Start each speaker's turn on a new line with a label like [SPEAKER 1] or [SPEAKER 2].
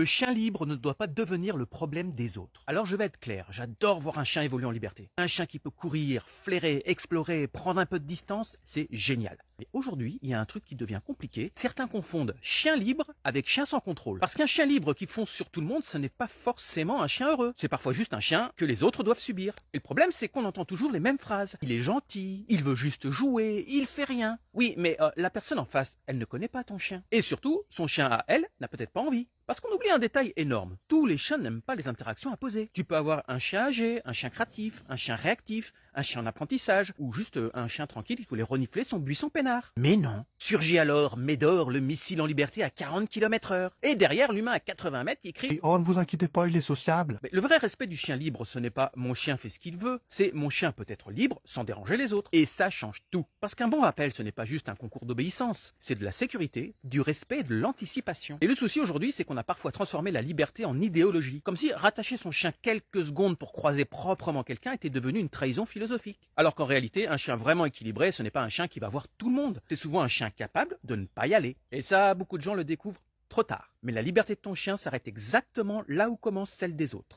[SPEAKER 1] Le chien libre ne doit pas devenir le problème des autres. Alors je vais être clair, j'adore voir un chien évoluer en liberté. Un chien qui peut courir, flairer, explorer, prendre un peu de distance, c'est génial. Mais aujourd'hui, il y a un truc qui devient compliqué. Certains confondent chien libre avec chien sans contrôle. Parce qu'un chien libre qui fonce sur tout le monde, ce n'est pas forcément un chien heureux. C'est parfois juste un chien que les autres doivent subir. Et le problème, c'est qu'on entend toujours les mêmes phrases. Il est gentil, il veut juste jouer, il fait rien. Oui, mais la personne en face, elle ne connaît pas ton chien. Et surtout, son chien à elle n'a peut-être pas envie. Parce qu'on oublie un détail énorme. Tous les chiens n'aiment pas les interactions imposées. Tu peux avoir un chien âgé, un chien craintif, un chien réactif, un chien en apprentissage, ou juste un chien tranquille qui voulait renifler son buisson peinard. Mais non. Surgit alors Médor, le missile en liberté à 40 km/h. Et derrière, l'humain à 80 mètres qui crie «
[SPEAKER 2] Oh, ne vous inquiétez pas, il est sociable. »
[SPEAKER 1] Mais le vrai respect du chien libre, ce n'est pas « mon chien fait ce qu'il veut », c'est « mon chien peut être libre sans déranger les autres ». Et ça change tout. Parce qu'un bon rappel, ce n'est pas juste un concours d'obéissance, c'est de la sécurité, du respect et de l'anticipation. Et le souci aujourd'hui, c'est qu'on a parfois transformé la liberté en idéologie. Comme si rattacher son chien quelques secondes pour croiser proprement quelqu'un était devenu une trahison philosophique. Alors qu'en réalité, un chien vraiment équilibré, ce n'est pas un chien qui va voir tout le monde. C'est souvent un chien capable de ne pas y aller. Et ça, beaucoup de gens le découvrent trop tard. Mais la liberté de ton chien s'arrête exactement là où commence celle des autres.